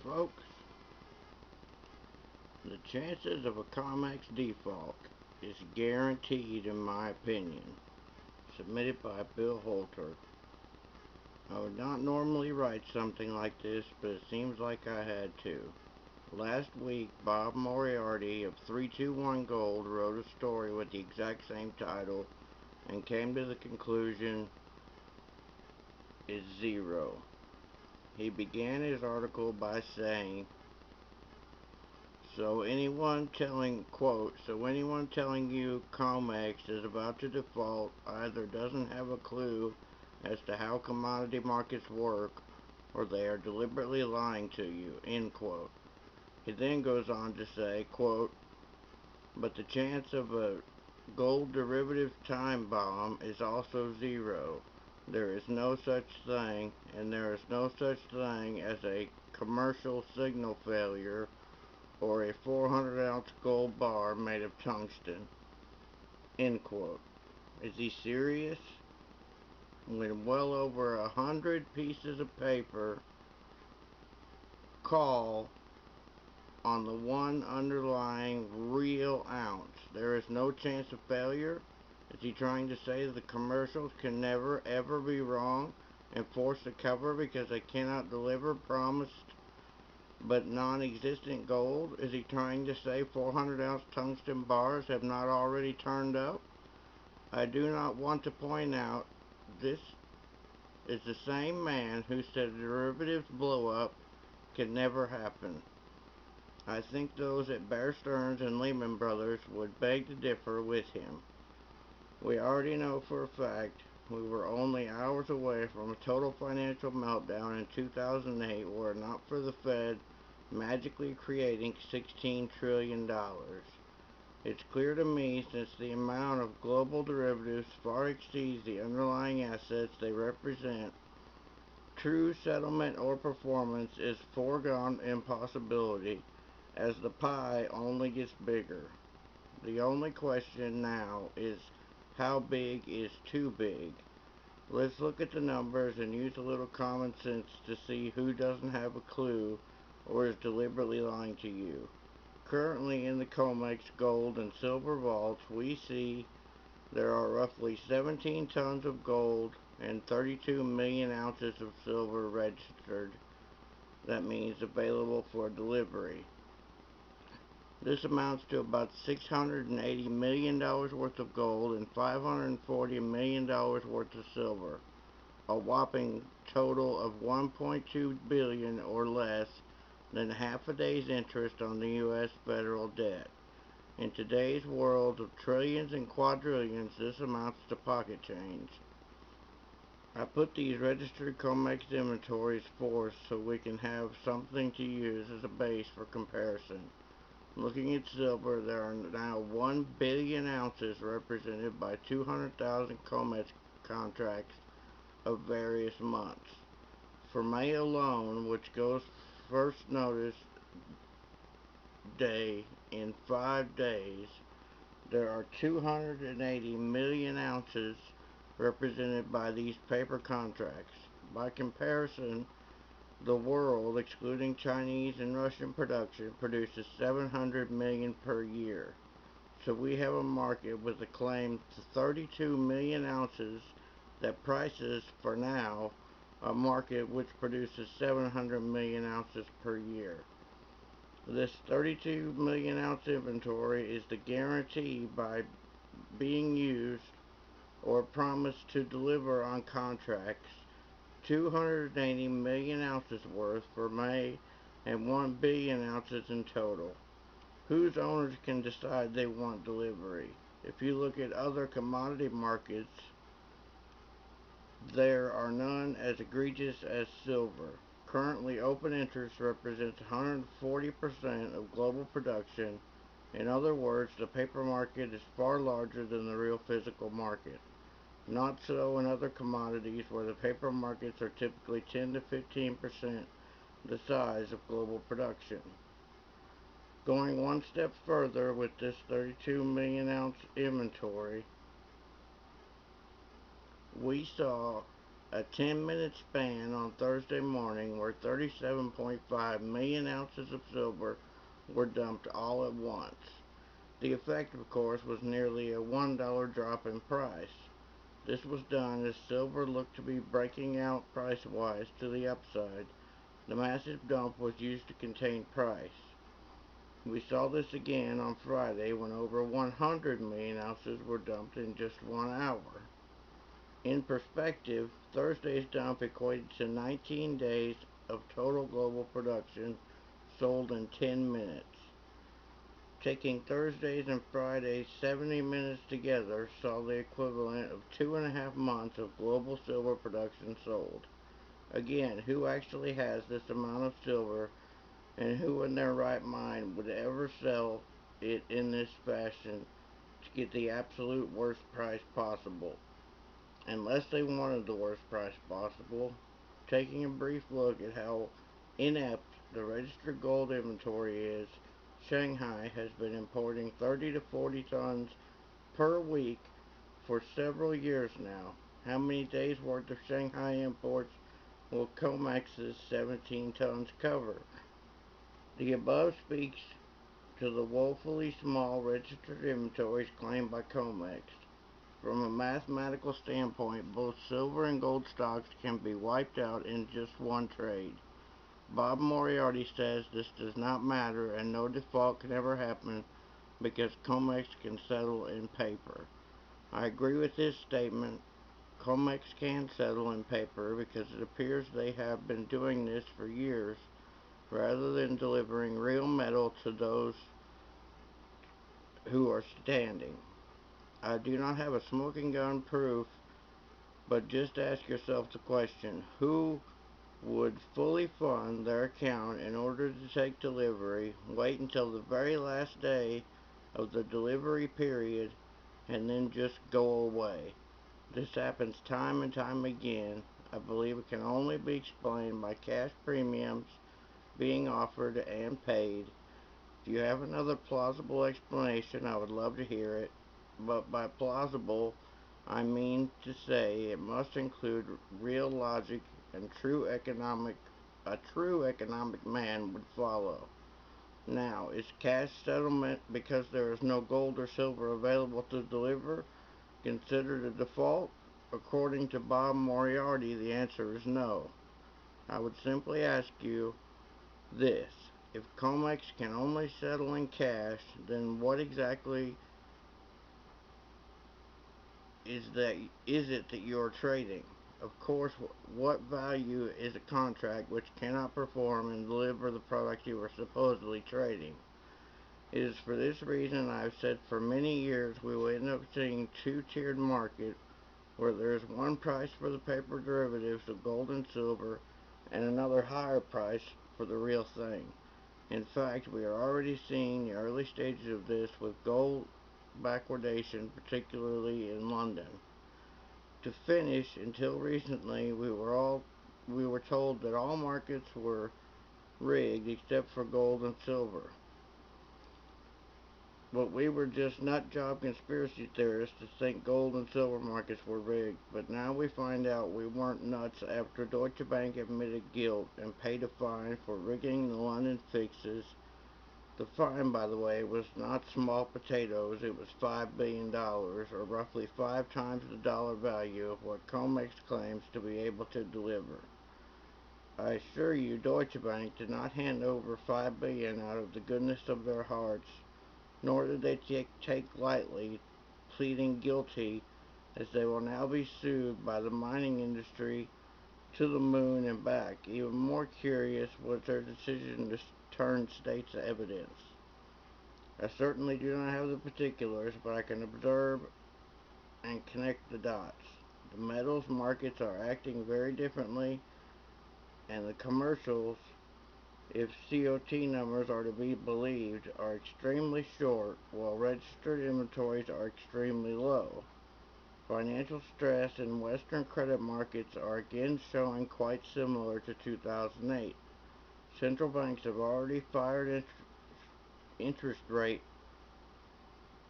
Folks, the chances of a COMEX default is guaranteed in my opinion. Submitted by Bill Holter. I would not normally write something like this, but it seems like I had to. Last week, Bob Moriarty of 321 Gold wrote a story with the exact same title and came to the conclusion is zero. He began his article by saying, so anyone telling you COMEX is about to default either doesn't have a clue as to how commodity markets work or they are deliberately lying to you, end quote. He then goes on to say, quote, but the chance of a gold derivative time bomb is also zero. There is no such thing, and there is no such thing as a commercial signal failure or a 400-ounce gold bar made of tungsten. End quote. Is he serious? When well over 100 pieces of paper call on the one underlying real ounce, there is no chance of failure? Is he trying to say that the commercials can never ever be wrong and forced to cover because they cannot deliver promised but non-existent gold? Is he trying to say 400-ounce tungsten bars have not already turned up? I do not want to point out this is the same man who said a derivatives blow-up can never happen. I think those at Bear Stearns and Lehman Brothers would beg to differ with him. We already know for a fact we were only hours away from a total financial meltdown in 2008 were it not for the Fed magically creating $16 trillion. It's clear to me, since the amount of global derivatives far exceeds the underlying assets they represent, true settlement or performance is foregone impossibility, as the pie only gets bigger. The only question now is how big is too big? Let's look at the numbers and use a little common sense to see who doesn't have a clue or is deliberately lying to you. Currently in the COMEX gold and silver vaults, we see there are roughly 17 tons of gold and 32 million ounces of silver registered. That means available for delivery. This amounts to about $680 million worth of gold and $540 million worth of silver, a whopping total of $1.2 billion or less than half a day's interest on the U.S. federal debt. In today's world of trillions and quadrillions, this amounts to pocket change. I put these registered COMEX inventories forth so we can have something to use as a base for comparison. Looking at silver, there are now 1 billion ounces represented by 200,000 COMEX contracts of various months. For May alone, which goes first notice day in 5 days, there are 280 million ounces represented by these paper contracts. By comparison, the world, excluding Chinese and Russian production, produces 700 million per year. So we have a market with a claim to 32 million ounces that prices, for now, a market which produces 700 million ounces per year. This 32 million ounce inventory is the guarantee by being used or promised to deliver on contracts 280 million ounces worth for May and 1 billion ounces in total. Whose owners can decide they want delivery? If you look at other commodity markets, there are none as egregious as silver. Currently, open interest represents 140% of global production. In other words, the paper market is far larger than the real physical market. Not so in other commodities where the paper markets are typically 10 to 15% the size of global production. Going one step further with this 32 million ounce inventory, we saw a 10-minute span on Thursday morning where 37.5 million ounces of silver were dumped all at once. The effect, of course, was nearly a $1 drop in price. This was done as silver looked to be breaking out price-wise to the upside. The massive dump was used to contain price. We saw this again on Friday when over 100 million ounces were dumped in just 1 hour. In perspective, Thursday's dump equated to 19 days of total global production sold in 10 minutes. Taking Thursday's and Friday's 70 minutes together saw the equivalent of 2.5 months of global silver production sold. Again, who actually has this amount of silver, and who in their right mind would ever sell it in this fashion to get the absolute worst price possible? Unless they wanted the worst price possible. Taking a brief look at how inept the registered gold inventory is, Shanghai has been importing 30 to 40 tons per week for several years now. How many days worth of Shanghai imports will COMEX's 17 tons cover? The above speaks to the woefully small registered inventories claimed by COMEX. From a mathematical standpoint, both silver and gold stocks can be wiped out in just one trade. Bob Moriarty says this does not matter and no default can ever happen because COMEX can settle in paper. I agree with this statement. COMEX can settle in paper because it appears they have been doing this for years rather than delivering real metal to those who are standing. I do not have a smoking gun proof, but just ask yourself the question, who would fully fund their account in order to take delivery, wait until the very last day of the delivery period, and then just go away? This happens time and time again. I believe it can only be explained by cash premiums being offered and paid. If you have another plausible explanation, I would love to hear it, but by plausible, I mean to say it must include real logic and a true economic man would follow. Now, is cash settlement because there is no gold or silver available to deliver considered a default? According to Bob Moriarty, the answer is no. I would simply ask you this. If COMEX can only settle in cash, then what exactly is it that you are trading? Of course, what value is a contract which cannot perform and deliver the product you are supposedly trading? It is for this reason I have said for many years we will end up seeing a two-tiered market where there is one price for the paper derivatives of gold and silver and another higher price for the real thing. In fact, we are already seeing the early stages of this with gold backwardation, particularly in London. To finish, until recently, we were told that all markets were rigged except for gold and silver. But we were just nut job conspiracy theorists to think gold and silver markets were rigged. But now we find out we weren't nuts after Deutsche Bank admitted guilt and paid a fine for rigging the London fixes. The fine, by the way, was not small potatoes. It was $5 billion, or roughly 5 times the dollar value of what COMEX claims to be able to deliver. I assure you Deutsche Bank did not hand over $5 billion out of the goodness of their hearts, nor did they take lightly pleading guilty, as they will now be sued by the mining industry to the moon and back. Even more curious was their decision to turn state's evidence. I certainly do not have the particulars, but I can observe and connect the dots. The metals markets are acting very differently, and the commercials, if COT numbers are to be believed, are extremely short, while registered inventories are extremely low. Financial stress in Western credit markets are again showing quite similar to 2008. Central banks have already fired interest rate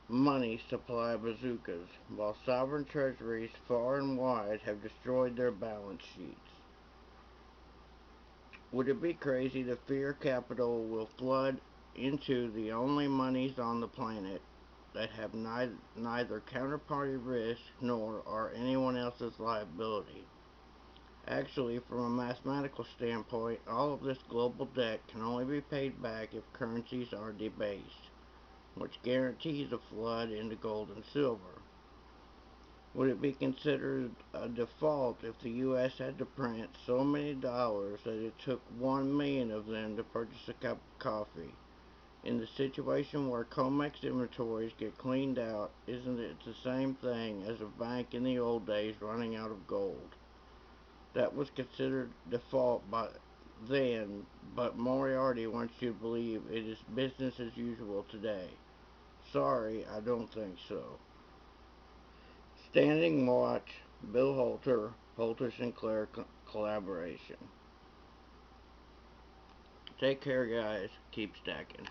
money supply bazookas, while sovereign treasuries far and wide have destroyed their balance sheets. Would it be crazy to fear capital will flood into the only monies on the planet that have neither counterparty risk nor are anyone else's liability? Actually, from a mathematical standpoint, all of this global debt can only be paid back if currencies are debased, which guarantees a flood into gold and silver. Would it be considered a default if the U.S. had to print so many dollars that it took 1 million of them to purchase a cup of coffee? In the situation where COMEX inventories get cleaned out, isn't it the same thing as a bank in the old days running out of gold? That was considered default by then, but Moriarty wants you to believe it is business as usual today. Sorry, I don't think so. Standing Watch, Bill Holter, Holter Sinclair collaboration. Take care, guys. Keep stacking.